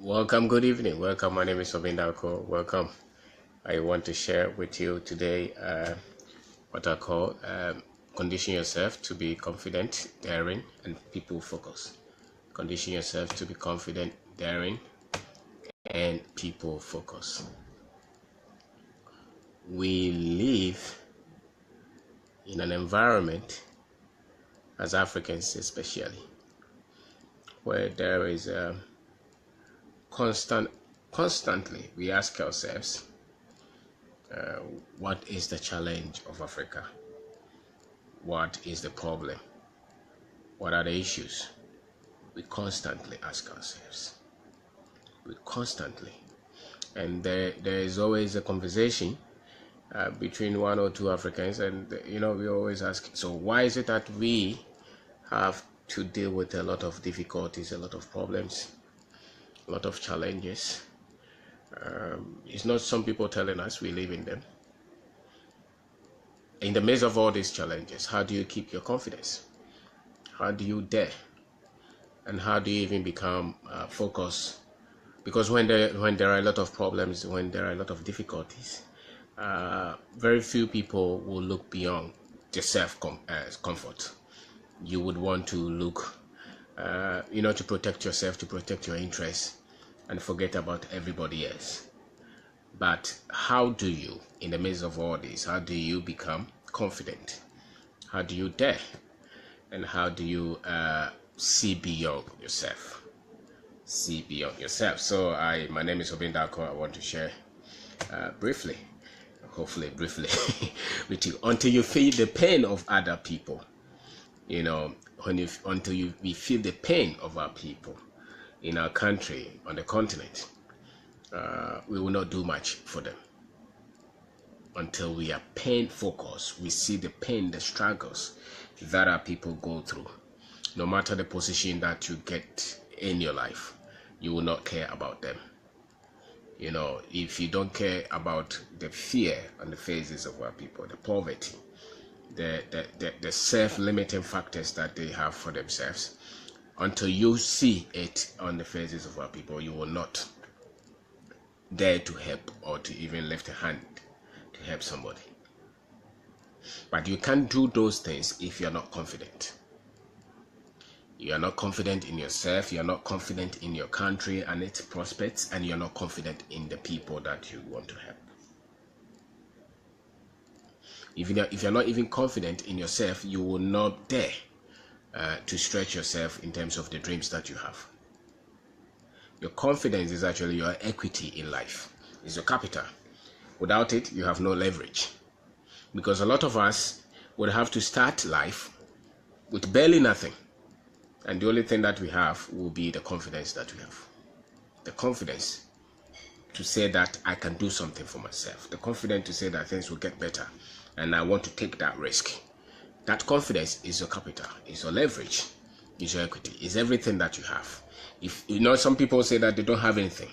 Welcome, good evening. Welcome. My name is Kwabena. Welcome. I want to share with you today what I call condition yourself to be confident, daring, and people focused. Condition yourself to be confident, daring, and people focused. We live in an environment, as Africans especially, where there is constantly we ask ourselves, what is the challenge of Africa? What is the problem? What are the issues? We constantly ask ourselves. We constantly. And there is always a conversation between one or two Africans, and we always ask, so why is it that we have to deal with a lot of difficulties, a lot of problems, a lot of challenges? It's not some people telling us, we live in them. In the midst of all these challenges, how do you keep your confidence? How do you dare? And how do you even become focused? Because when there are a lot of problems, when there are a lot of difficulties, very few people will look beyond the self-comfort. You would want to look, to protect yourself, to protect your interests, and forget about everybody else. But how do you, in the midst of all this, how do you become confident? How do you dare? And how do you see beyond yourself? See beyond yourself. So my name is Kwabena. I want to share briefly, hopefully briefly, with you until you feel the pain of other people. Until we feel the pain of our people in our country, on the continent, we will not do much for them. Until we are pain focused, we see the pain, the struggles that our people go through. No matter the position that you get in your life, you will not care about them. If you don't care about the fear on the faces of our people, the poverty, the self-limiting factors that they have for themselves, until you see it on the faces of our people, you will not dare to help or to even lift a hand to help somebody. But you can't do those things if you're not confident. You are not confident in yourself, you're not confident in your country and its prospects, and you're not confident in the people that you want to help. If you're not even confident in yourself, you will not dare to stretch yourself in terms of the dreams that you have. Your confidence is actually your equity in life. It's your capital. Without it, you have no leverage. Because a lot of us would have to start life with barely nothing. And the only thing that we have will be the confidence that we have. The confidence to say that I can do something for myself. The confidence to say that things will get better and I want to take that risk. That confidence is your capital, is your leverage, is your equity, is everything that you have. If some people say that they don't have anything,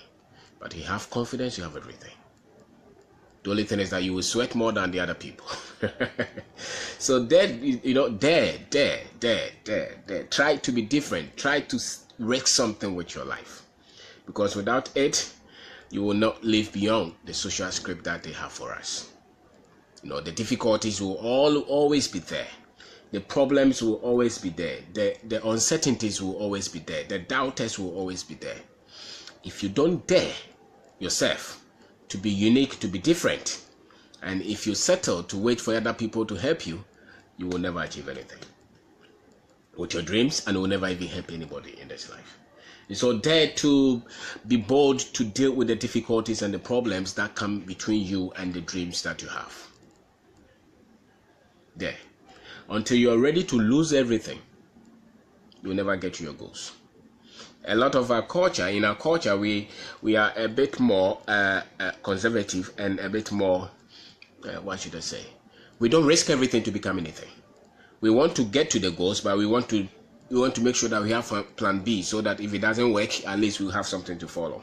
but you have confidence, you have everything. The only thing is that you will sweat more than the other people. So dare. Try to be different. Try to wreck something with your life. Because without it, you will not live beyond the social script that they have for us. The difficulties will always be there. The problems will always be there. The uncertainties will always be there. The doubters will always be there. If you don't dare yourself to be unique, to be different, and if you settle to wait for other people to help you, you will never achieve anything with your dreams, and will never even help anybody in this life. And so dare to be bold to deal with the difficulties and the problems that come between you and the dreams that you have. There. Until you are ready to lose everything, you'll never get to your goals. A lot of our culture, we are a bit more conservative and a bit more, what should I say? We don't risk everything to become anything. We want to get to the goals, but we want to make sure that we have a plan B, so that if it doesn't work, at least we'll have something to follow.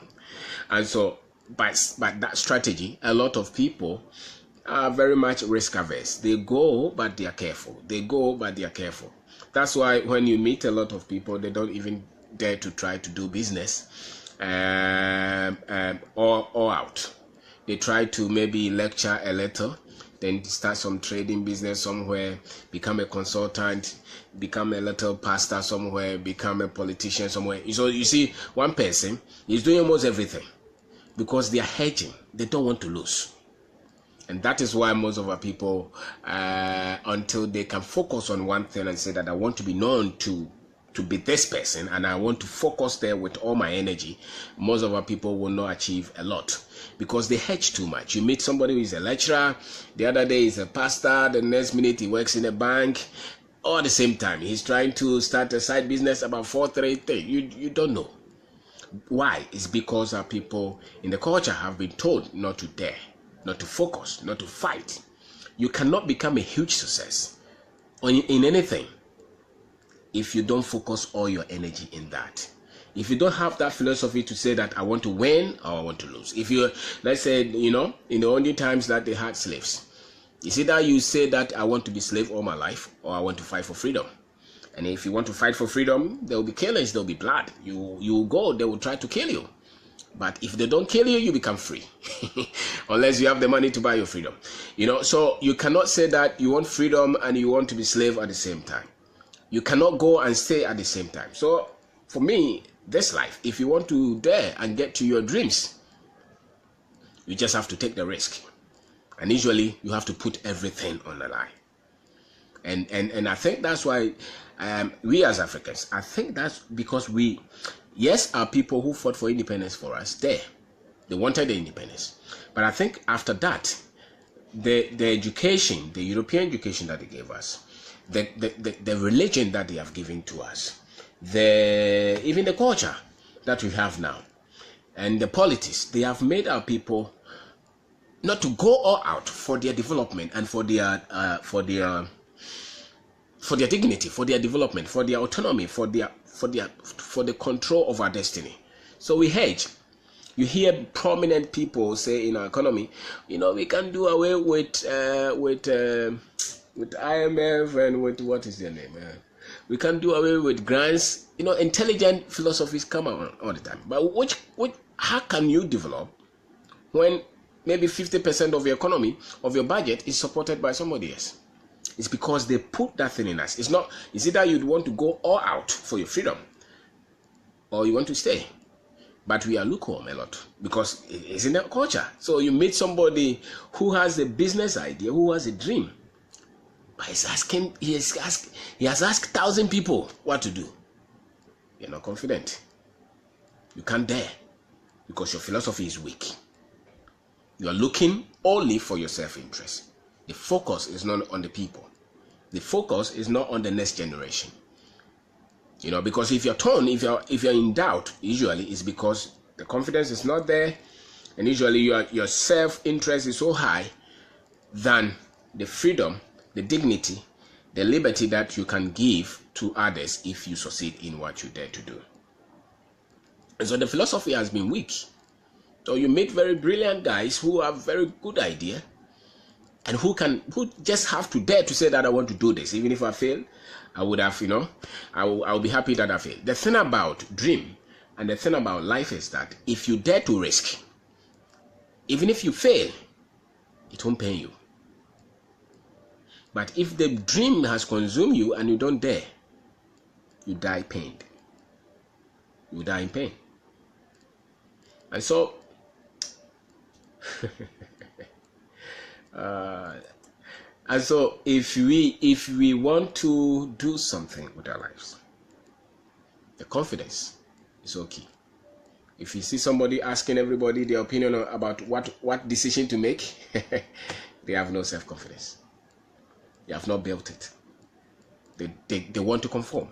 And so, by that strategy, a lot of people are very much risk averse. They go, but they are careful. That's why when you meet a lot of people, they don't even dare to try to do business or out. They try to maybe lecture a little, then start some trading business somewhere, become a consultant, become a little pastor somewhere, become a politician somewhere. So you see, one person is doing almost everything because they are hedging. They don't want to lose. And that is why most of our people, until they can focus on one thing and say that I want to be known to be this person and I want to focus there with all my energy, most of our people will not achieve a lot because they hedge too much. You meet somebody who is a lecturer, the other day is a pastor, the next minute he works in a bank, all at the same time he's trying to start a side business about 433. You don't know. Why? It's because our people in the culture have been told not to dare, not to focus, not to fight. You cannot become a huge success in anything if you don't focus all your energy in that. If you don't have that philosophy to say that I want to win or I want to lose. If you, let's say, in the only times that they had slaves, it's either you say that I want to be slave all my life or I want to fight for freedom. And if you want to fight for freedom, there will be killings, there will be blood. You go, they will try to kill you. But if they don't kill you, you become free. Unless you have the money to buy your freedom. So you cannot say that you want freedom and you want to be slave at the same time. You cannot go and stay at the same time. So for me, this life, if you want to dare and get to your dreams, you just have to take the risk. And usually you have to put everything on the line. And I think that's why we as Africans, I think that's because yes, our people who fought for independence for us, they wanted the independence. But I think after that, the education, the European education that they gave us, the religion that they have given to us, even the culture that we have now, and the politics, they have made our people not to go all out for their development and for their dignity, for their development, for their autonomy, for the control of our destiny. So we hedge. You hear prominent people say in our economy, we can do away with IMF and with what is their name? We can do away with grants. Intelligent philosophies come out all the time. But how can you develop when maybe 50% of your economy, of your budget, is supported by somebody else? It's because they put that thing in us. It's either you'd want to go all out for your freedom or you want to stay. But we are lukewarm a lot because it's in the culture. So you meet somebody who has a business idea, who has a dream. But he has asked 1,000 people what to do. You're not confident. You can't dare because your philosophy is weak. You are looking only for your self-interest. The focus is not on the people. The focus is not on the next generation. Because if you're in doubt, usually it's because the confidence is not there, and usually your self-interest is so high than the freedom, the dignity, the liberty that you can give to others if you succeed in what you dare to do. And so the philosophy has been weak. So you meet very brilliant guys who have very good idea and who just have to dare to say that I want to do this. Even if I fail, I would have, I'll be happy that I failed. The thing about dream and the thing about life is that if you dare to risk, even if you fail, it won't pain you. But if the dream has consumed you and you don't dare, you die pained. You die in pain. And so, if we want to do something with our lives, the confidence is okay. If you see somebody asking everybody their opinion about what decision to make, they have no self-confidence. They have not built it. They want to conform.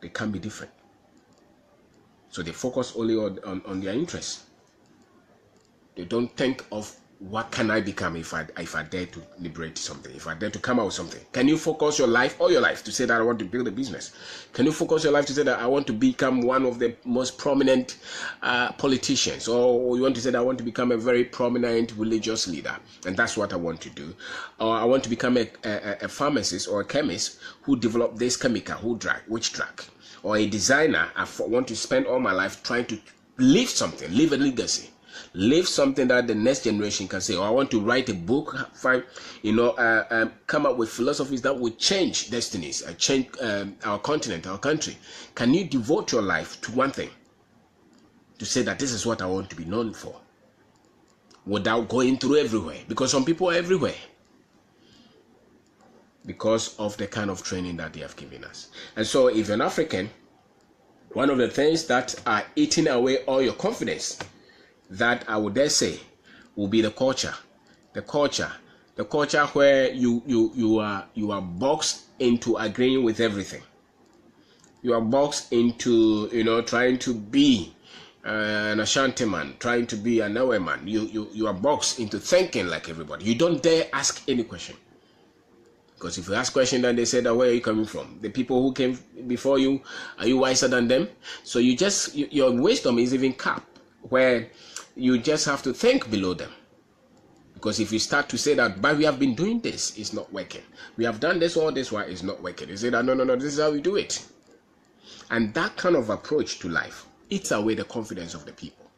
They can't be different. So they focus only on their interests. They don't think of what can I become if I dare to liberate something, if I dare to come out with something. Can you focus all your life to say that I want to build a business? Can you focus your life to say that I want to become one of the most prominent politicians? Or you want to say that I want to become a very prominent religious leader, and that's what I want to do? Or I want to become a pharmacist or a chemist who develop this chemical, which drug? or a designer, I want to spend all my life trying to leave something, leave a legacy, leave something that the next generation can say, or I want to write a book, come up with philosophies that will change destinies, change our continent, our country. Can you devote your life to one thing, to say that this is what I want to be known for, without going through everywhere? Because some people are everywhere because of the kind of training that they have given us. And so if you're an African, one of the things that are eating away all your confidence, that I would dare say, will be the culture. The culture where you are boxed into agreeing with everything. You are boxed into, trying to be an Ashanti man, trying to be an Awe man. You are boxed into thinking like everybody. You don't dare ask any question. Because if you ask questions, then they say that, where are you coming from? The people who came before you, are you wiser than them? So your wisdom is even capped, where you just have to think below them. Because if you start to say that, but we have been doing this, it's not working. We have done this, all this, why it's not working. You say that, no, this is how we do it. And that kind of approach to life eats away the confidence of the people.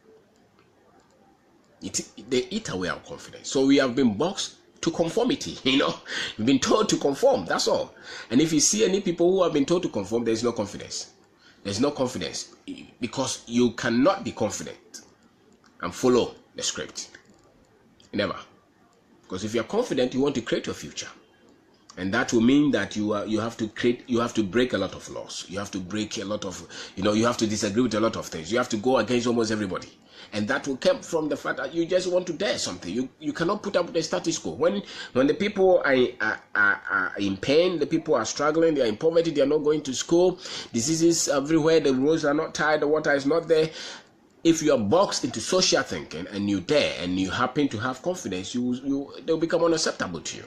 They eat away our confidence. So we have been boxed to conformity, You've been told to conform, that's all. And if you see any people who have been told to conform, there's no confidence. There's no confidence, because you cannot be confident and follow the script. Never. Because if you're confident, you want to create your future. And that will mean that you have to break a lot of laws. You have to break a lot of, you have to disagree with a lot of things. You have to go against almost everybody. And that will come from the fact that you just want to dare something. You cannot put up with the status quo. When the people are in pain, the people are struggling, they are in poverty, they are not going to school, diseases everywhere, the roads are not tied, the water is not there. If you are boxed into social thinking and you dare and you happen to have confidence, they'll become unacceptable to you.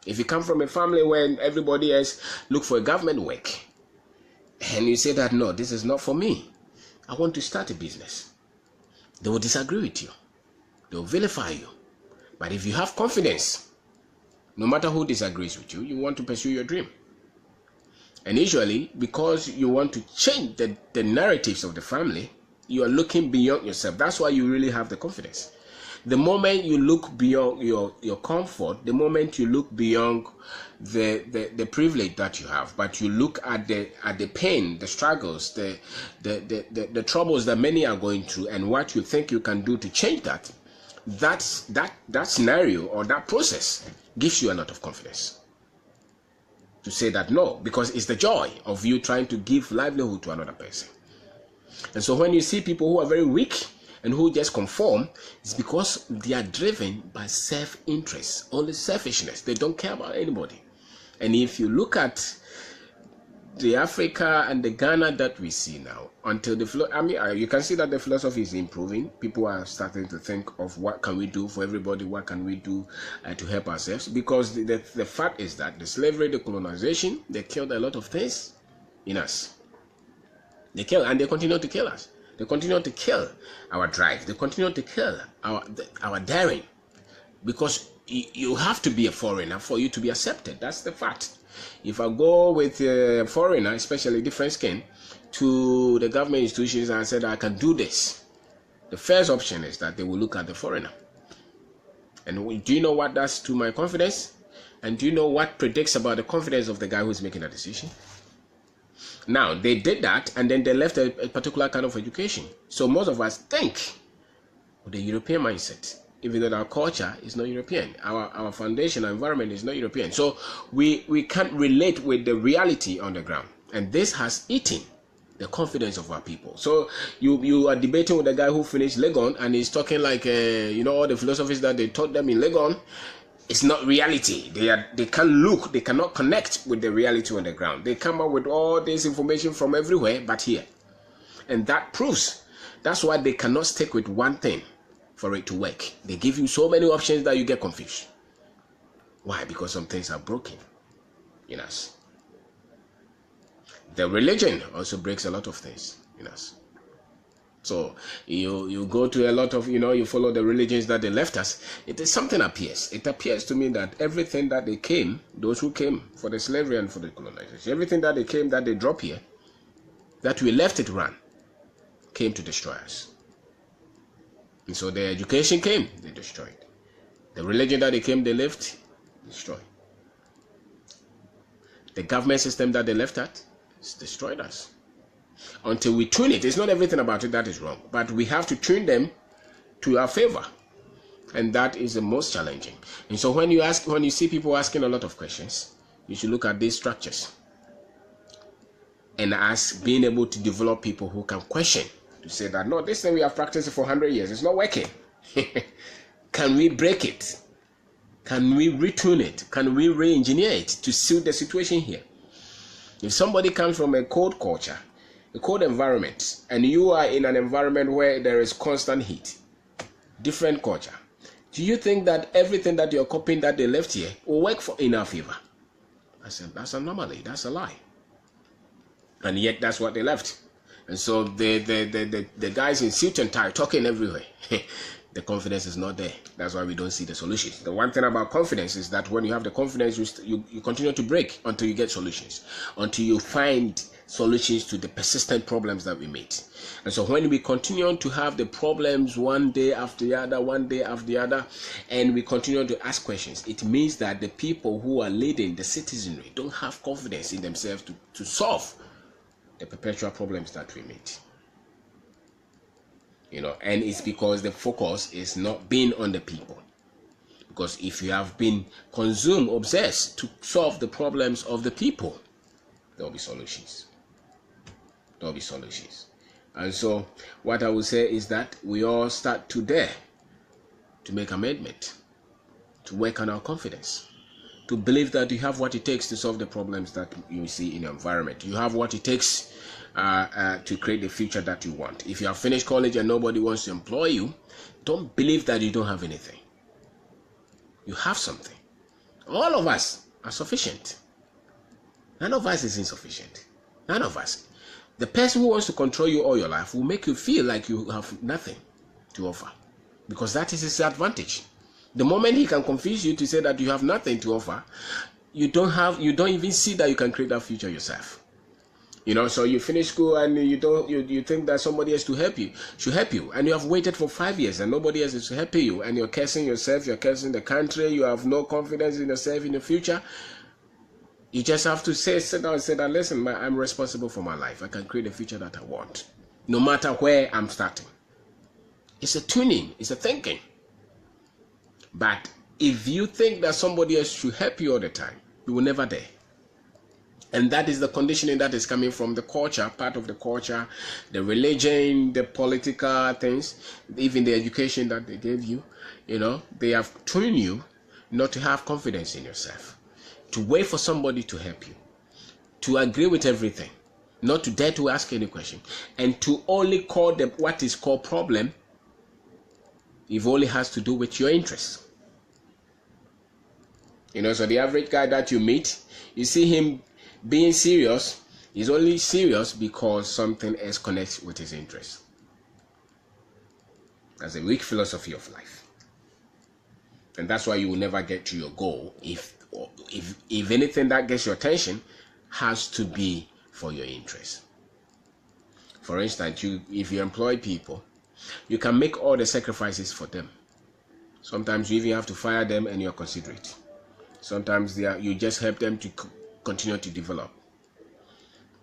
If you come from a family where everybody else look for a government work, and you say that, no, this is not for me, I want to start a business, they will disagree with you. They will vilify you. But if you have confidence, no matter who disagrees with you, you want to pursue your dream. And usually, because you want to change the narratives of the family, you are looking beyond yourself. That's why you really have the confidence. The moment you look beyond your comfort, the moment you look beyond the privilege that you have, but you look at the pain, the struggles, the troubles that many are going through, and what you think you can do to change that scenario or that process gives you a lot of confidence to say that no, because it's the joy of you trying to give livelihood to another person. And so when you see people who are very weak and who just conform, it's because they are driven by self-interest, only selfishness. They don't care about anybody. And if you look at the Africa and the Ghana that we see now, you can see that the philosophy is improving. People are starting to think of what can we do for everybody, what can we do to help ourselves. Because the fact is that the slavery, the colonization, they killed a lot of things in us. They kill, and they continue to kill us. They continue to kill our drive. They continue to kill our daring. Because you have to be a foreigner for you to be accepted. That's the fact. If I go with a foreigner, especially different skin, to the government institutions and said I can do this, the first option is that they will look at the foreigner. And do you know what does to my confidence? And do you know what predicts about the confidence of the guy who's making a decision? Now, they did that, and then they left a particular kind of education. So most of us think with the European mindset, even though our culture is not European. Our foundation, our environment is not European. So we can't relate with the reality on the ground. And this has eaten the confidence of our people. So you are debating with a guy who finished Legon, and he's talking like, all the philosophies that they taught them in Legon. It's not reality. They cannot connect with the reality on the ground. They come up with all this information from everywhere but here. And that proves, that's why they cannot stick with one thing for it to work. They give you so many options that you get confused. Why? Because some things are broken in us. The religion also breaks a lot of things in us. So you go to a lot of, you follow the religions that they left us. Something appears. It appears to me that everything that those who came for the slavery and for the colonization, everything that they came, that they drop here, that we left it run came to destroy us. And so the education came, they destroyed. The religion that they came, they left, destroyed. The government system that they left at, it's destroyed us. Until we tune it, it's not everything about it that is wrong, but we have to tune them to our favor. And that is the most challenging. And so when you see people asking a lot of questions, you should look at these structures and ask, being able to develop people who can question, to say that, no, this thing we have practiced for 100 years, it's not working. Can we break it? Can we retune it? Can we re-engineer it to suit the situation here? If somebody comes from a cold culture, a cold environment, and you are in an environment where there is constant heat, different culture, do you think that everything that you're copying that they left here will work in our favor? I said, that's an anomaly, that's a lie. And yet that's what they left. And so the guys in suit and tie talking everywhere. The confidence is not there. That's why we don't see the solutions. The one thing about confidence is that when you have the confidence, you continue to break until you get solutions, until you find solutions to the persistent problems that we meet. And so when we continue to have the problems one day after the other, one day after the other, and we continue to ask questions, it means that the people who are leading the citizenry don't have confidence in themselves to solve the perpetual problems that we meet. And it's because the focus is not being on the people. Because if you have been consumed, obsessed to solve the problems of the people, there will be solutions. There will be solutions. And so what I will say is that we all start today to make amendment, to work on our confidence, to believe that you have what it takes to solve the problems that you see in your environment. You have what it takes to create the future that you want. If you have finished college and nobody wants to employ you, don't believe that you don't have anything. You have something. All of us are sufficient. None of us is insufficient. None of us. The person who wants to control you all your life will make you feel like you have nothing to offer, because that is his advantage. The moment he can confuse you to say that you have nothing to offer, you don't even see that you can create that future yourself. So you finish school and you think that somebody else should help you, and you have waited for 5 years and nobody else is helping you, and you're cursing yourself, you're cursing the country, you have no confidence in yourself in the future. You just have to sit down and say that, listen, I'm responsible for my life. I can create the future that I want, no matter where I'm starting. It's a tuning, it's a thinking. But if you think that somebody else should help you all the time, you will never dare. And that is the conditioning that is coming from the culture, part of the culture, the religion, the political things, even the education that they gave you. They have trained you not to have confidence in yourself, to wait for somebody to help you, to agree with everything, not to dare to ask any question, and to only call them what is called problem if only has to do with your interests. So the average guy that you meet, you see him being serious, he's only serious because something else connects with his interests. That's a weak philosophy of life. And that's why you will never get to your goal if anything that gets your attention has to be for your interest. For instance, if you employ people, you can make all the sacrifices for them. Sometimes you even have to fire them and you're considerate. Sometimes you just help them to continue to develop.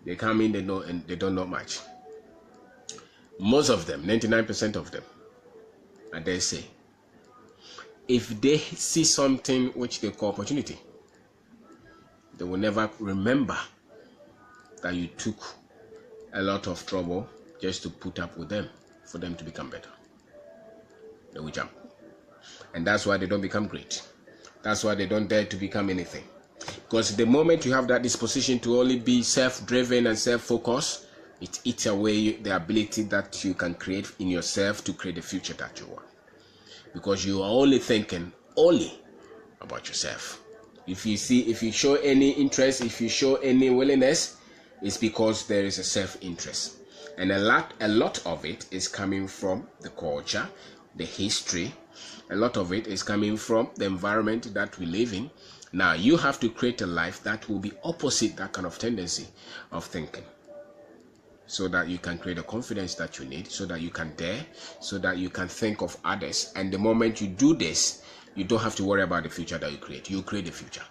They come in, they don't know much. Most of them, 99% of them, I dare say, if they see something which they call opportunity, they will never remember that you took a lot of trouble just to put up with them for them to become better. They will jump. And that's why they don't become great. That's why they don't dare to become anything. Because the moment you have that disposition to only be self-driven and self-focused, it eats away the ability that you can create in yourself to create the future that you want. Because you are only thinking only about yourself. If you show any interest, if you show any willingness, it's because there is a self-interest. And a lot of it is coming from the culture, the history. A lot of it is coming from the environment that we live in. Now, you have to create a life that will be opposite that kind of tendency of thinking. so that you can create the confidence that you need, so that you can dare, so that you can think of others. And the moment you do this, you don't have to worry about the future that you create. You create the future.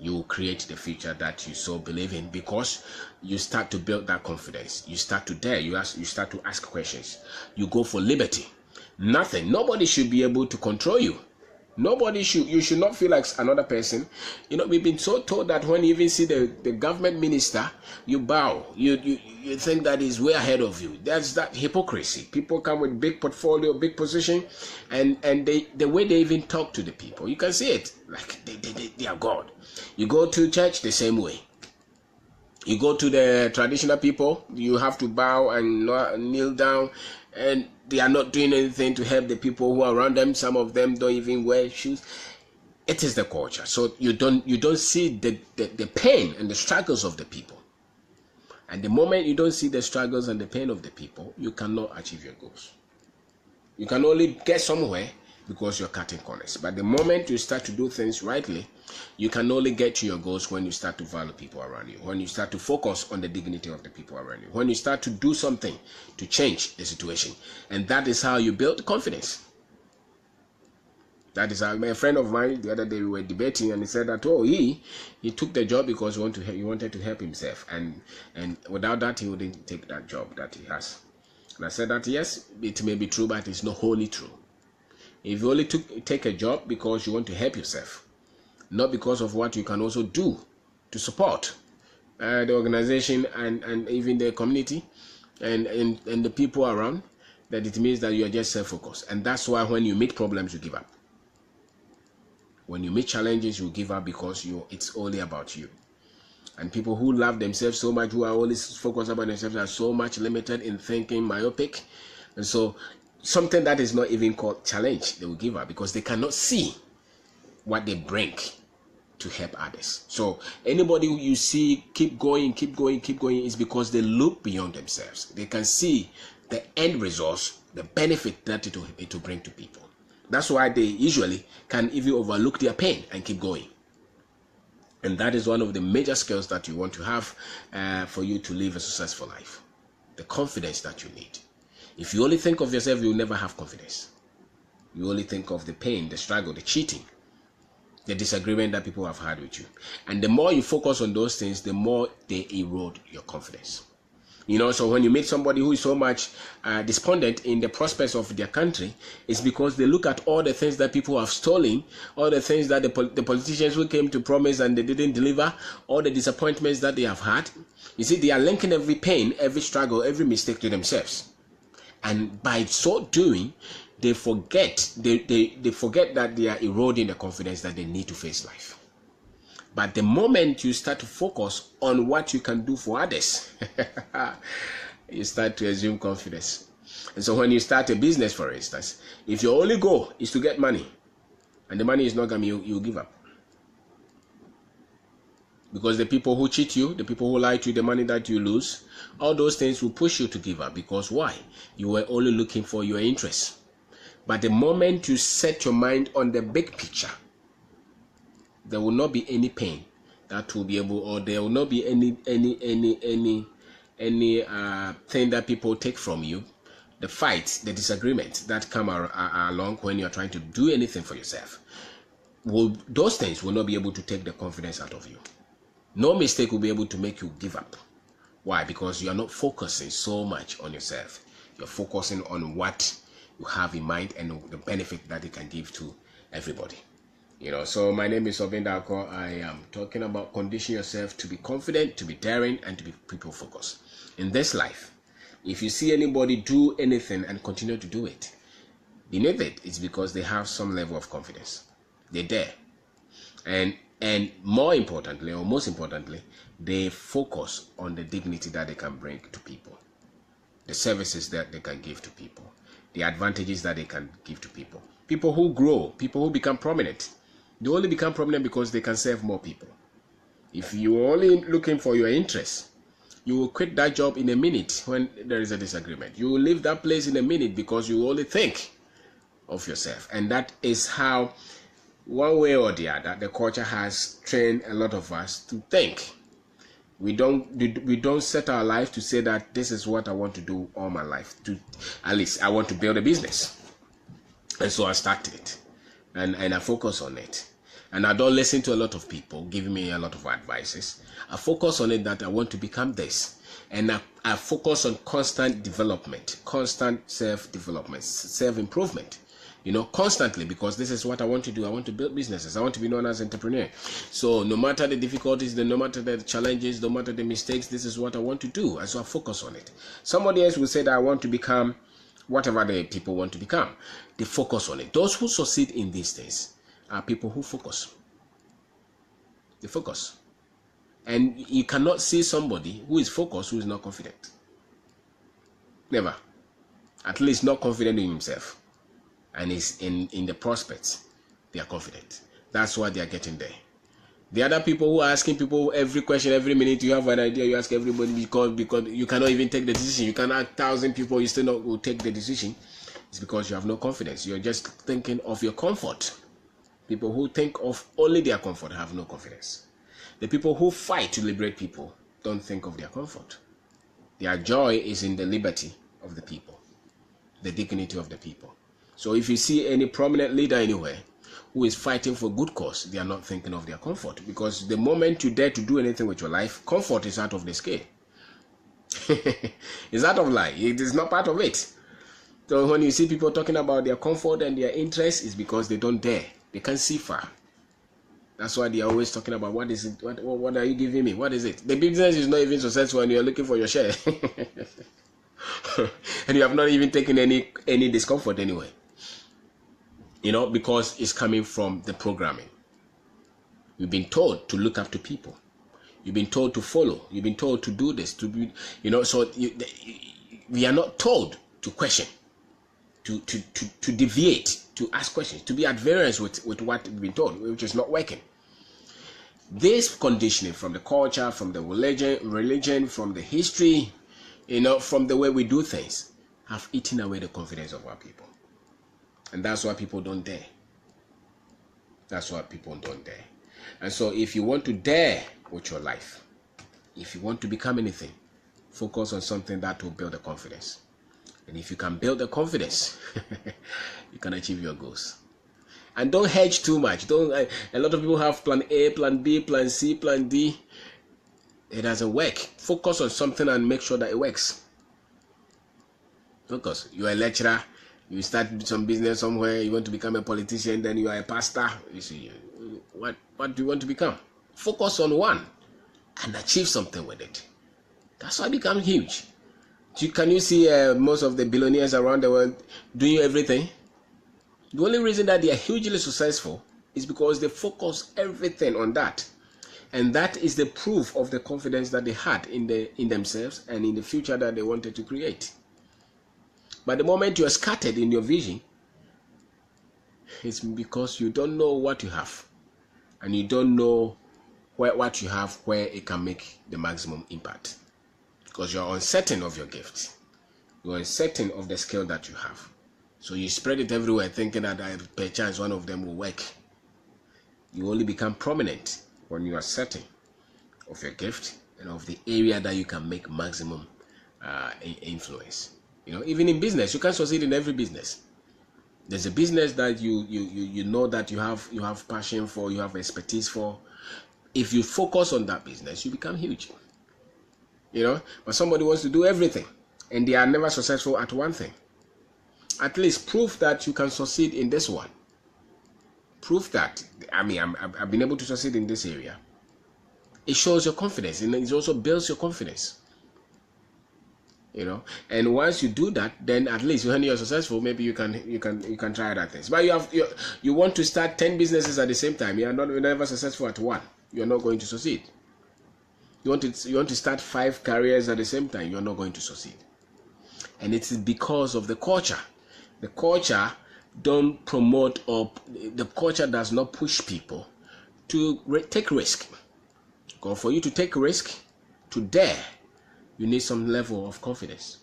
You create the future that you so believe in, because you start to build that confidence. You start to dare. You start to ask questions. You go for liberty. Nobody should be able to control you. You should not feel like another person. We've been so told that when you even see the government minister, you bow. You think that he's way ahead of you. That's that hypocrisy. People come with big portfolio, big position, and the way they even talk to the people, you can see it. Like they are God. You go to church the same way. You go to the traditional people, you have to bow and kneel down, and they are not doing anything to help the people who are around them. Some of them don't even wear shoes. It is the culture. So you don't see the pain and the struggles of the people. And the moment you don't see the struggles and the pain of the people, you cannot achieve your goals. You can only get somewhere because you're cutting corners. But the moment you start to do things rightly, you can only get to your goals when you start to value people around you, when you start to focus on the dignity of the people around you, when you start to do something to change the situation. And that is how you build confidence. That is how a friend of mine, the other day we were debating, and he said that, he took the job because he wanted to help himself. And without that, he wouldn't take that job that he has. And I said that, yes, it may be true, but it's not wholly true. If you only take a job because you want to help yourself, not because of what you can also do to support the organization and even the community and the people around, that it means that you are just self-focused. And that's why when you meet problems, you give up. When you meet challenges, you give up because it's only about you. And people who love themselves so much, who are always focused about themselves, are so much limited in thinking, myopic. And so something that is not even called challenge, they will give up because they cannot see what they bring to help others. So anybody who you see keep going is because they look beyond themselves. They can see the end results, the benefit that it will bring to people. That's why they usually can even overlook their pain and keep going. And that is one of the major skills that you want to have for you to live a successful life. The confidence that you need. If you only think of yourself, you will never have confidence. You only think of the pain, the struggle, the cheating, the disagreement that people have had with you. And the more you focus on those things, the more they erode your confidence. So when you meet somebody who is so much despondent in the prospects of their country, it's because they look at all the things that people have stolen, all the things that the politicians who came to promise and they didn't deliver, all the disappointments that they have had. You see, they are linking every pain, every struggle, every mistake to themselves. And by so doing, they forget that they are eroding the confidence that they need to face life. But the moment you start to focus on what you can do for others, you start to assume confidence. And so when you start a business, for instance, if your only goal is to get money, and the money is not coming, you give up. Because the people who cheat you, the people who lie to you, the money that you lose, all those things will push you to give up. Because why? You were only looking for your interests. But the moment you set your mind on the big picture, there will not be any pain that will be able, or there will not be any thing that people take from you. The fights, the disagreements that come along when you are trying to do anything for yourself, those things will not be able to take the confidence out of you. No mistake will be able to make you give up. Why? Because you are not focusing so much on yourself. You're focusing on what you have in mind and the benefit that it can give to everybody. So my name is Kwabena. I am talking about condition yourself to be confident, to be daring, and to be people focused. In this life, if you see anybody do anything and continue to do it, beneath it, it's because they have some level of confidence. They dare. And more importantly, or most importantly, they focus on the dignity that they can bring to people, the services that they can give to people, the advantages that they can give to people. People who grow, people who become prominent, they only become prominent because they can serve more people. If you're only looking for your interests, you will quit that job in a minute when there is a disagreement. You will leave that place in a minute because you only think of yourself. And that is how, one way or the other, the culture has trained a lot of us to think. We don't set our life to say that this is what I want to do all my life. At least I want to build a business, and so I started it, and I focus on it. And I don't listen to a lot of people giving me a lot of advices. I focus on it that I want to become this. And I focus on constant development, constant self-development, self-improvement, constantly, because this is what I want to do. I want to build businesses. I want to be known as an entrepreneur. So no matter the difficulties, no matter the challenges, no matter the mistakes, this is what I want to do. And so I focus on it. Somebody else will say that I want to become whatever the people want to become. They focus on it. Those who succeed in these things are people who focus. They focus. And you cannot see somebody who is focused who is not confident. Never. At least not confident in himself. And is in the prospects. They are confident. That's why they are getting there. The other people who are asking people every question, every minute, you have an idea, you ask everybody because you cannot even take the decision. You can ask 1,000 people, you still not will take the decision. It's because you have no confidence. You're just thinking of your comfort. People who think of only their comfort have no confidence. The people who fight to liberate people don't think of their comfort. Their joy is in the liberty of the people, the dignity of the people. So if you see any prominent leader anywhere who is fighting for good cause, they are not thinking of their comfort. Because the moment you dare to do anything with your life, comfort is out of the scale. It's out of life. It is not part of it. So when you see people talking about their comfort and their interest, it's because they don't dare. They can't see far. That's why they are always talking about what is it? What are you giving me? What is it? The business is not even successful and you are looking for your share. And you have not even taken any discomfort anyway. Because it's coming from the programming. You've been told to look after people. You've been told to follow. You've been told to do this. We are not told to question, to deviate, to ask questions, to be at variance with what we've been told, which is not working. This conditioning from the culture, from the religion, from the history, from the way we do things, have eaten away the confidence of our people. And that's why people don't dare. That's why people don't dare. And so if you want to dare with your life, if you want to become anything, focus on something that will build the confidence. And if you can build the confidence, you can achieve your goals. And don't hedge too much. A lot of people have plan A, plan B, plan C, plan D. It doesn't work. Focus on something and make sure that it works. Focus. You are a lecturer. You start some business somewhere. You want to become a politician. Then you are a pastor. You see, what do you want to become? Focus on one and achieve something with it. That's why it becomes huge. Can you see most of the billionaires around the world doing everything? The only reason that they are hugely successful is because they focus everything on that. And that is the proof of the confidence that they had in themselves and in the future that they wanted to create. But the moment you are scattered in your vision, it's because you don't know what you have. And you don't know what you have, where it can make the maximum impact. Because you are uncertain of your gift. You are uncertain of the skill that you have. So you spread it everywhere thinking that perchance one of them will work. You only become prominent when you are certain of your gift and of the area that you can make maximum influence. Even in business, you can't succeed in every business. There's a business that you know that you have passion for, you have expertise for. If you focus on that business, you become huge. But somebody wants to do everything and they are never successful at one thing. At least prove that you can succeed in this one. Prove that. I've been able to succeed in this area. It shows your confidence and it also builds your confidence. And once you do that, then at least when you're successful, maybe you can try other things. But you want to start 10 businesses at the same time. You're never successful at one. You're not going to succeed. You want to start 5 careers at the same time. You're not going to succeed. And it is because of the culture. The culture don't promote the culture does not push people to take risk. Because for you to take risk, to dare, you need some level of confidence.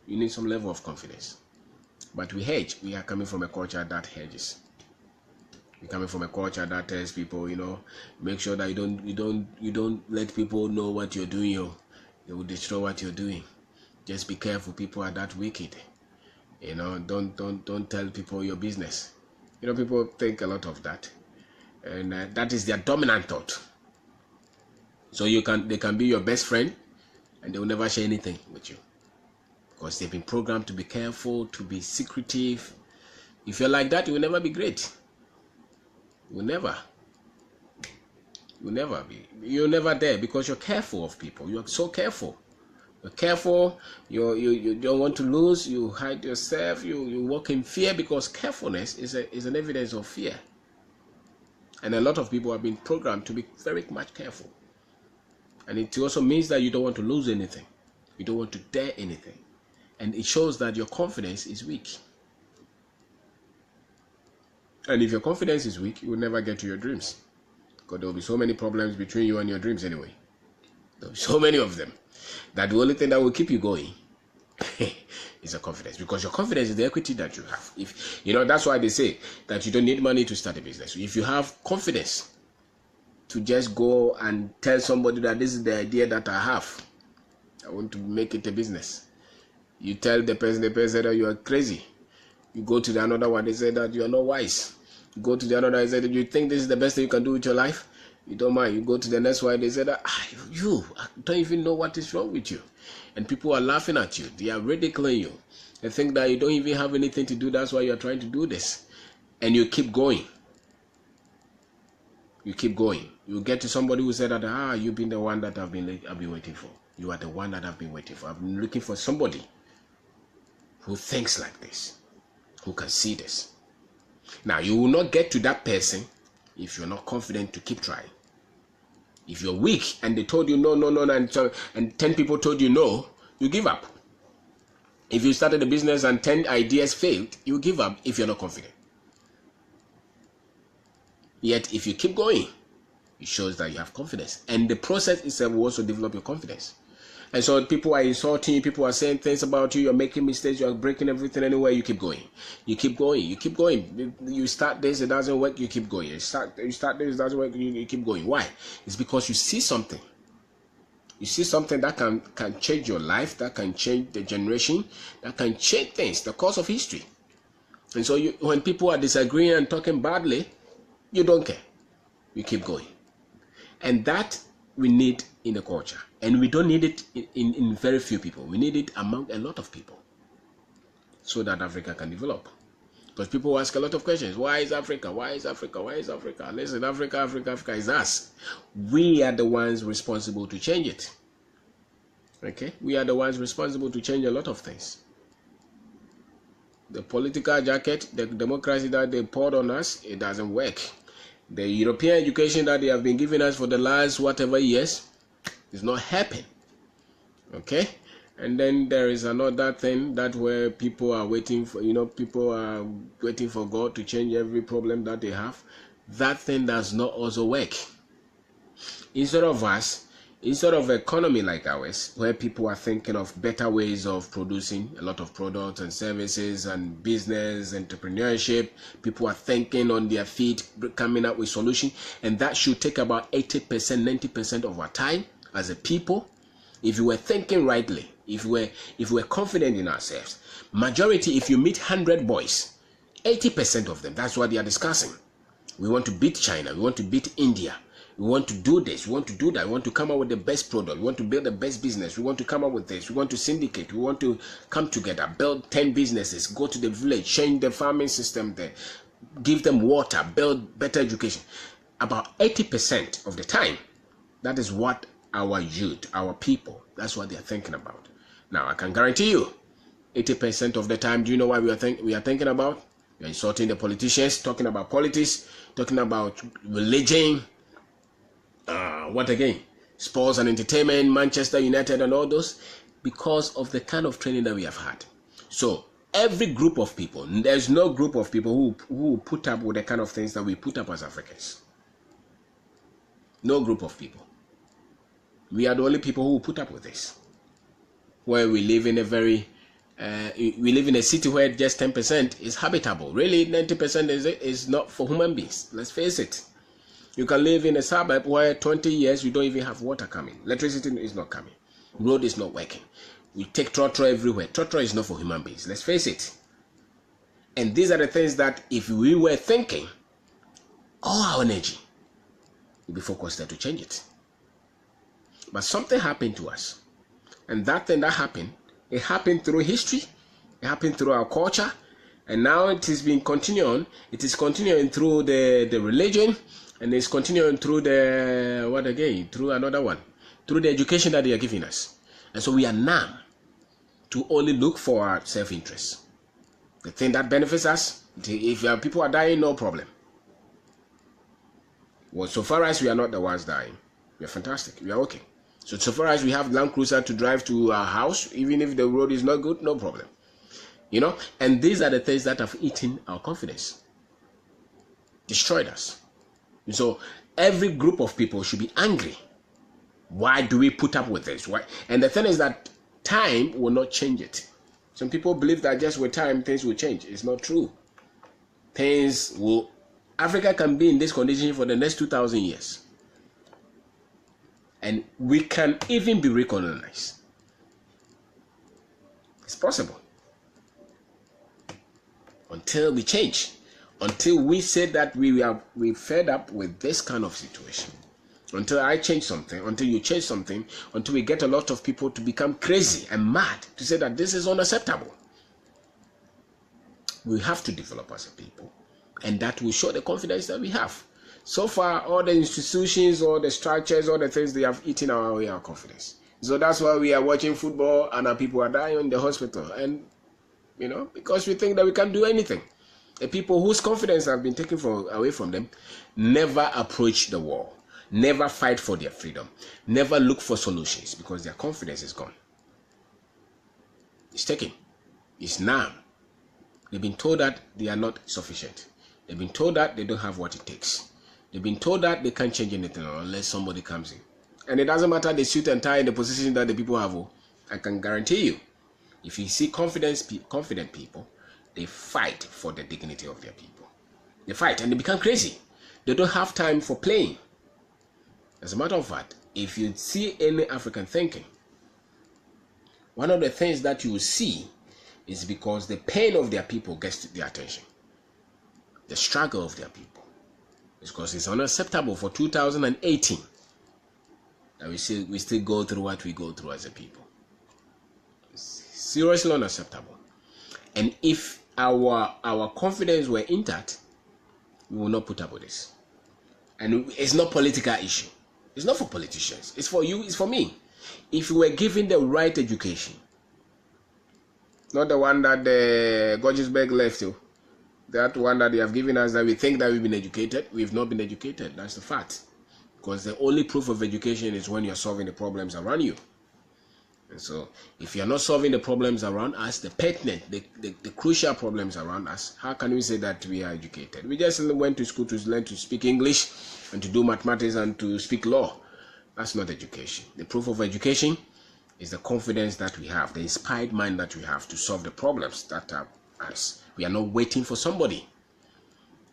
You need some level of confidence. But we hedge. We are coming from a culture that hedges. You're coming from a culture that tells people, make sure that you don't let people know what you're doing. They will destroy what you're doing. Just be careful. People are that wicked. Don't tell people your business. People think a lot of that, and that is their dominant thought. So they can be your best friend, and they will never share anything with you because they've been programmed to be careful, to be secretive. If you're like that, you will never be great. You will never. You'll never be. You're never there because you're careful of people. You're so careful. You're careful. You don't want to lose. You hide yourself. You walk in fear because carefulness is an evidence of fear. And a lot of people have been programmed to be very much careful. And it also means that you don't want to lose anything. You don't want to dare anything. And it shows that your confidence is weak. And if your confidence is weak, you will never get to your dreams. Because there will be so many problems between you and your dreams anyway. There will be so many of them. That the only thing that will keep you going is a confidence. Because your confidence is the equity that you have. That's why they say that you don't need money to start a business. If you have confidence to just go and tell somebody that this is the idea that I have, I want to make it a business. You tell the person that you are crazy. You go to the another one, they say that you are not wise. You go to the another, they say that you think this is the best thing you can do with your life. You don't mind. You go to the next one, they say that you don't even know what is wrong with you. And people are laughing at you. They are ridiculing you. They think that you don't even have anything to do. That's why you are trying to do this. And you keep going. You keep going. You get to somebody who said that, you've been the one that I've been waiting for. You are the one that I've been waiting for. I've been looking for somebody who thinks like this, who can see this. Now, you will not get to that person if you're not confident to keep trying. If you're weak and they told you no, and 10 people told you no, you give up. If you started a business and 10 ideas failed, you give up if you're not confident. Yet, if you keep going, it shows that you have confidence. And the process itself will also develop your confidence. And so people are insulting you, people are saying things about you, you're making mistakes, you're breaking everything anyway, you keep going. You keep going, you keep going. You start this, it doesn't work, you keep going. You start this, it doesn't work, you keep going. Why? It's because you see something. You see something that can change your life, that can change the generation, that can change things, the course of history. And so when people are disagreeing and talking badly, you don't care. You keep going. And that we need in the culture. And we don't need it in very few people. We need it among a lot of people so that Africa can develop. Because people ask a lot of questions. Why is Africa? Why is Africa? Why is Africa? Listen, Africa is us. We are the ones responsible to change it. Okay? We are the ones responsible to change a lot of things. The political jacket, the democracy that they poured on us, it doesn't work. The European education that they have been giving us for the last whatever years is not helping. Okay? And then there is another thing that where people are waiting for, people are waiting for God to change every problem that they have. That thing does not also work. Instead of economy like ours, where people are thinking of better ways of producing a lot of products and services and business, entrepreneurship, people are thinking on their feet, coming up with solutions, and that should take about 80%, 90% of our time as a people. If you were thinking rightly, if we're confident in ourselves, majority, if you meet 100 boys, 80% of them, that's what they are discussing. We want to beat China, we want to beat India. We want to do this, we want to do that, we want to come up with the best product, we want to build the best business, we want to come up with this, we want to syndicate, we want to come together, build 10 businesses, go to the village, change the farming system there, give them water, build better education. About 80% of the time, that is what our youth, our people, that's what they are thinking about. Now, I can guarantee you, 80% of the time, do you know what we are thinking about? We are insulting the politicians, talking about politics, talking about religion, what again? Sports and entertainment, Manchester United and all those, because of the kind of training that we have had. So every group of people, there's no group of people who put up with the kind of things that we put up as Africans. No group of people. We are the only people who put up with this. Where we live in a very We live in a city where just 10% is habitable. Really, 90% is not for human beings. Let's face it. You can live in a suburb where 20 years you don't even have water coming. Electricity is not coming. Road is not working. We take trotro everywhere. Trotro is not for human beings. Let's face it. And these are the things that if we were thinking, all our energy will be focused there to change it. But something happened to us. And that thing that happened, it happened through history. It happened through our culture. And now it is being continuing. It is continuing through the religion. And it's continuing through through another one. Through the education that they are giving us. And so we are numb to only look for our self-interest. The thing that benefits us, if people are dying, no problem. Well, so far as we are not the ones dying, we are fantastic. We are okay. So far as we have Land Cruiser to drive to our house, even if the road is not good, no problem. And these are the things that have eaten our confidence, destroyed us. And so every group of people should be angry. Why do we put up with this? Why? And the thing is that time will not change it. Some people believe that just with time things will change. It's not true. Africa can be in this condition for the next 2,000 years. And we can even be recolonized. It's possible. Until we change. Until we say that we fed up with this kind of situation. Until I change something, until you change something, until we get a lot of people to become crazy and mad to say that this is unacceptable. We have to develop as a people, and that will show the confidence that we have. So far, all the institutions, all the structures, all the things, they have eaten away our confidence. So that's why we are watching football and our people are dying in the hospital. And, because we think that we can't do anything. The people whose confidence have been taken away from them never approach the war. Never fight for their freedom. Never look for solutions because their confidence is gone. It's taken. It's numb. They've been told that they are not sufficient. They've been told that they don't have what it takes. They've been told that they can't change anything unless somebody comes in. And it doesn't matter the suit and tie and the position that the people have. I can guarantee you, if you see confident people, they fight for the dignity of their people. They fight and they become crazy. They don't have time for playing. As a matter of fact, if you see any African thinking, one of the things that you will see is because the pain of their people gets their attention. The struggle of their people. It's because it's unacceptable for 2018 that we still go through what we go through as a people. It's seriously unacceptable. And if our confidence were intact, we will not put up with this. And it's not a political issue. It's not for politicians. It's for you. It's for me. If you were given the right education, not the one that the Gorgesberg left you, that one that they have given us that we think that we've been educated, we've not been educated. That's the fact. Because the only proof of education is when you're solving the problems around you. And so, if you're not solving the problems around us, the pertinent, the crucial problems around us, how can we say that we are educated? We just went to school to learn to speak English and to do mathematics and to speak law. That's not education. The proof of education is the confidence that we have, the inspired mind that we have to solve the problems that are us. We are not waiting for somebody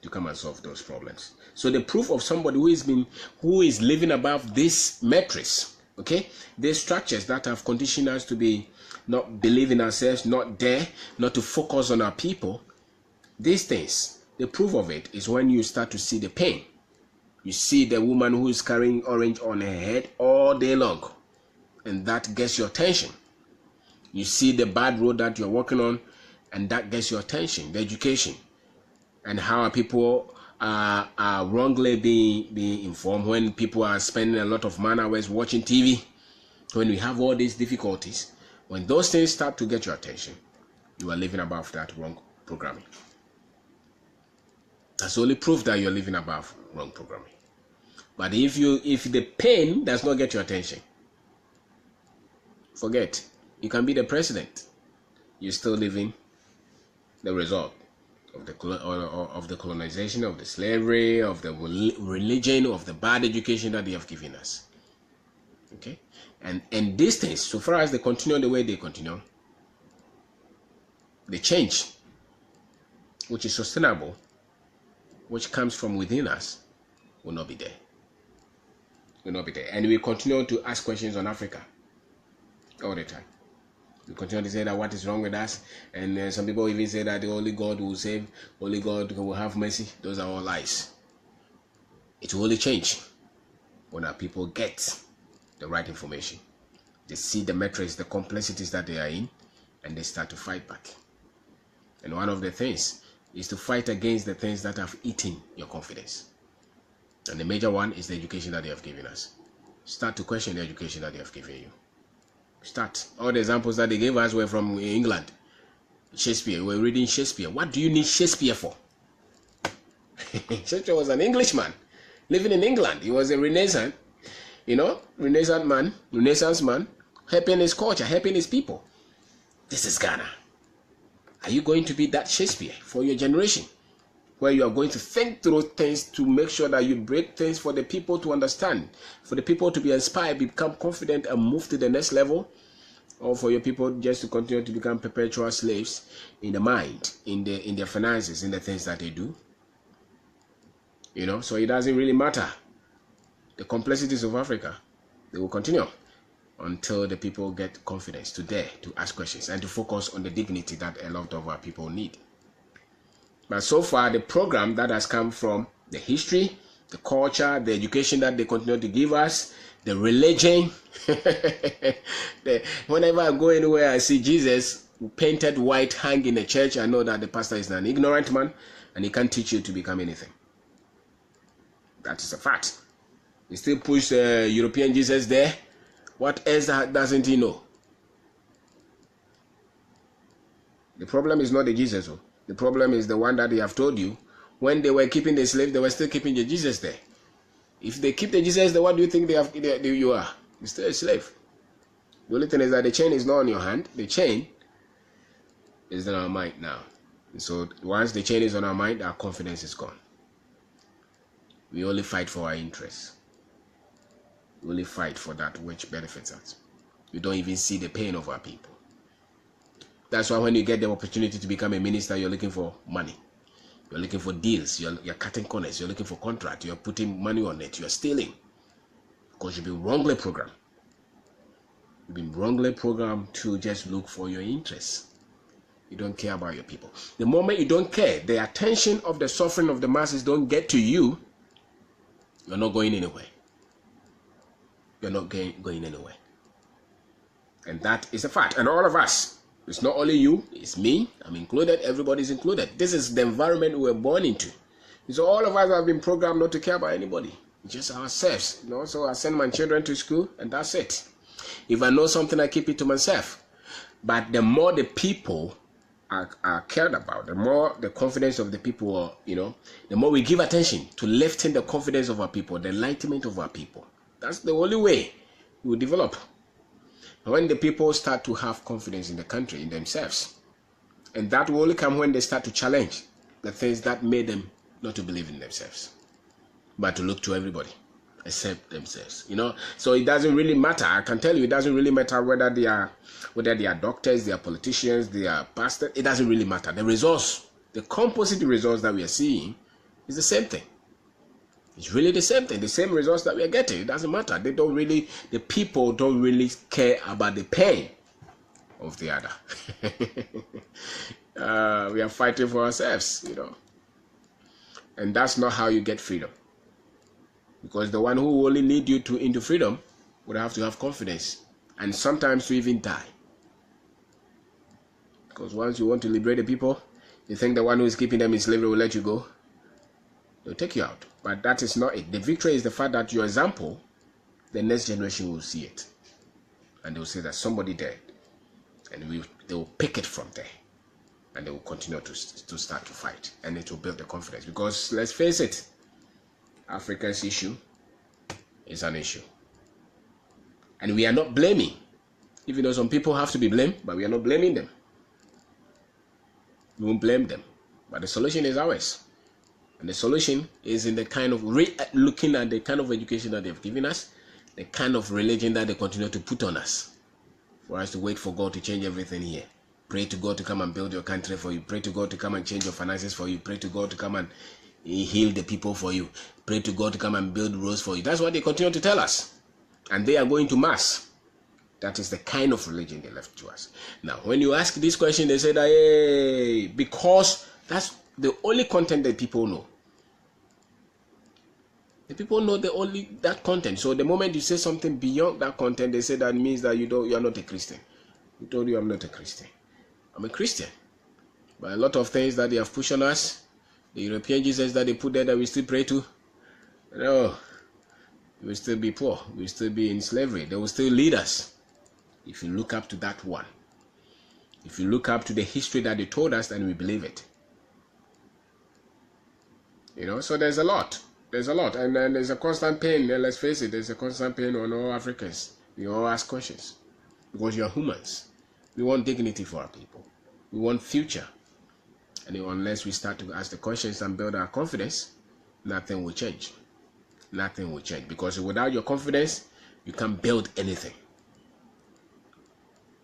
to come and solve those problems. So the proof of somebody who is living above this matrix, okay, these structures that have conditioned us to be not believe in ourselves, not dare, not to focus on our people, these things, the proof of it is when you start to see the pain. You see the woman who is carrying orange on her head all day long, and that gets your attention. You see the bad road that you're walking on, and that gets your attention. The education and how people are wrongly being informed when people are spending a lot of man hours watching TV. When we have all these difficulties, when those things start to get your attention, you are living above that wrong programming. That's the only proof that you're living above wrong programming. But if the pain does not get your attention, forget. You can be the president. You're still living the result of the colonization, of the slavery, of the religion, of the bad education that they have given us. Okay? And these things, so far as they continue the way they continue, the change which is sustainable, which comes from within us, will not be there. Will not be there. And we continue to ask questions on Africa all the time. We continue to say that what is wrong with us, and some people even say that the only God will save, only God will have mercy. Those are all lies. It will only change when our people get the right information. They see the metrics, the complexities that they are in, and they start to fight back. And one of the things is to fight against the things that have eaten your confidence. And the major one is the education that they have given us. Start to question the education that they have given you. Start. All the examples that they gave us were from England. Shakespeare. We're reading Shakespeare. What do you need Shakespeare for? Shakespeare was an Englishman living in England. He was a Renaissance man, helping his culture, helping his people. This is Ghana. Are you going to be that Shakespeare for your generation, where you are going to think through things to make sure that you break things for the people to understand, for the people to be inspired, become confident, and move to the next level, or for your people just to continue to become perpetual slaves in the mind, in their finances, in the things that they do? So it doesn't really matter. The complexities of Africa, they will continue until the people get confidence to dare to ask questions and to focus on the dignity that a lot of our people need. But so far, the program that has come from the history, the culture, the education that they continue to give us, the religion. Whenever I go anywhere, I see Jesus painted white hang in a church, I know that the pastor is an ignorant man and he can't teach you to become anything. That is a fact. He still push European Jesus there. What else doesn't he know? The problem is not the Jesus. The problem is the one that they have told you. When they were keeping the slave, they were still keeping the Jesus there. If they keep the Jesus there, what do you think you are? You're still a slave. The only thing is that the chain is not on your hand. The chain is on our mind now. And so once the chain is on our mind, our confidence is gone. We only fight for our interests. We only fight for that which benefits us. We don't even see the pain of our people. That's why when you get the opportunity to become a minister, you're looking for money. You're looking for deals. You're cutting corners. You're looking for contract. You're putting money on it. You're stealing. Because you've been wrongly programmed. You've been wrongly programmed to just look for your interests. You don't care about your people. The moment you don't care, the attention of the suffering of the masses don't get to you, you're not going anywhere. You're not going anywhere. And that is a fact. And all of us, it's not only you, it's me, I'm included, everybody's included. This is the environment we're born into. So all of us have been programmed not to care about anybody. Just ourselves. So I send my children to school and that's it. If I know something, I keep it to myself. But the more the people are cared about, the more the confidence of the people are, the more we give attention to lifting the confidence of our people, the enlightenment of our people. That's the only way we will develop. When the people start to have confidence in the country, in themselves, and that will only come when they start to challenge the things that made them not to believe in themselves, but to look to everybody except themselves. So it doesn't really matter. I can tell you, it doesn't really matter whether they are doctors, they are politicians, they are pastors. It doesn't really matter. The results, the composite results that we are seeing, is the same thing. It's really the same thing, the same results that we are getting. It doesn't matter. The people don't really care about the pain of the other. We are fighting for ourselves, And that's not how you get freedom. Because the one who will only lead you into freedom would have to have confidence. And sometimes to even die. Because once you want to liberate the people, you think the one who is keeping them in slavery will let you go. They'll take you out. But that is not it. The victory is the fact that your example, the next generation will see it. And they will say that somebody died. And they will pick it from there. And they will continue to start to fight. And it will build the confidence. Because let's face it, Africa's issue is an issue. And we are not blaming. Even though some people have to be blamed, but we are not blaming them. We won't blame them. But the solution is ours. And the solution is in the kind of looking at the kind of education that they've given us, the kind of religion that they continue to put on us, for us to wait for God to change everything here. Pray to God to come and build your country for you. Pray to God to come and change your finances for you. Pray to God to come and heal the people for you. Pray to God to come and build roads for you. That's what they continue to tell us. And they are going to mass. That is the kind of religion they left to us. Now, when you ask this question, they say that, hey, because that's the only content that people know. The people know that content. So the moment you say something beyond that content, they say that means that you are not a Christian. Who told you I'm not a Christian? I'm a Christian. But a lot of things that they have pushed on us, the European Jesus that they put there that we still pray to, no, we will still be poor. We will still be in slavery. They will still lead us. If you look up to that one, if you look up to the history that they told us, then we believe it. So there's a lot. There's a lot. And then there's a constant pain. Let's face it, there's a constant pain on all Africans. We all ask questions. Because you're humans. We want dignity for our people. We want future. And unless we start to ask the questions and build our confidence, nothing will change. Nothing will change. Because without your confidence, you can't build anything.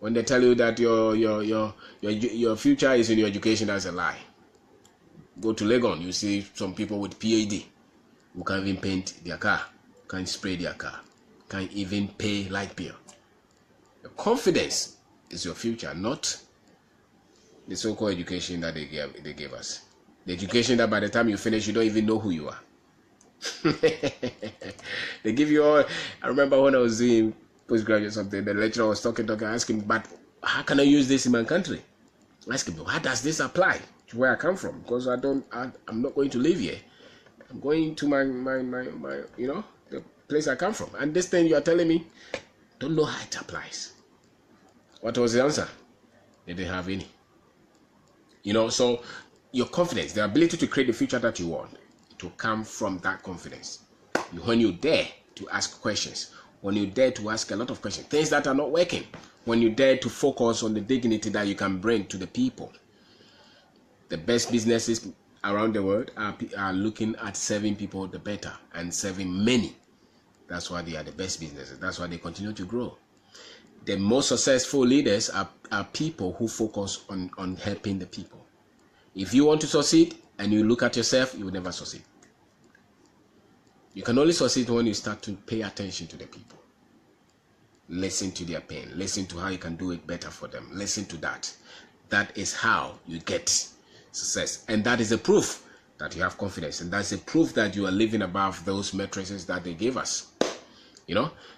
When they tell you that your future is in your education, that's a lie. Go to Legon, you see some people with PhD who can't even paint their car, can't spray their car, can't even pay light bill. The confidence is your future, not the so-called education that they gave us. The education that by the time you finish, you don't even know who you are. They give you all. I remember when I was doing postgraduate something, the lecturer was talking, asking, but how can I use this in my country? Ask him, how does this apply to where I come from? Because I'm not going to live here. I'm going to my the place I come from. And this thing you are telling me, don't know how it applies. What was the answer? They didn't have any. So your confidence, the ability to create the future that you want, to come from that confidence. When you dare to ask questions, when you dare to ask a lot of questions, things that are not working, when you dare to focus on the dignity that you can bring to the people. The best businesses around the world are looking at serving people the better and serving many. That's why they are the best businesses. That's why they continue to grow. The most successful leaders are people who focus on helping the people. If you want to succeed and you look at yourself, you will never succeed. You can only succeed when you start to pay attention to the people. Listen to their pain. Listen to how you can do it better for them. Listen to that. That is how you get success. And that is a proof that you have confidence. And that's a proof that you are living above those matrices that they gave us.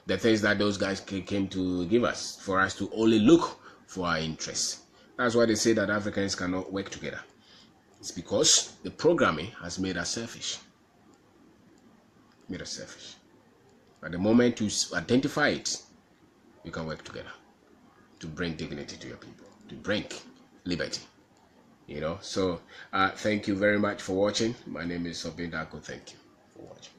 The things that those guys came to give us for us to only look for our interests. That's why they say that Africans cannot work together. It's because the programming has made us selfish. But the moment you identify it, you can work together to bring dignity to your people, to bring liberty. So thank you very much for watching. My name is Kwabena. Thank you for watching.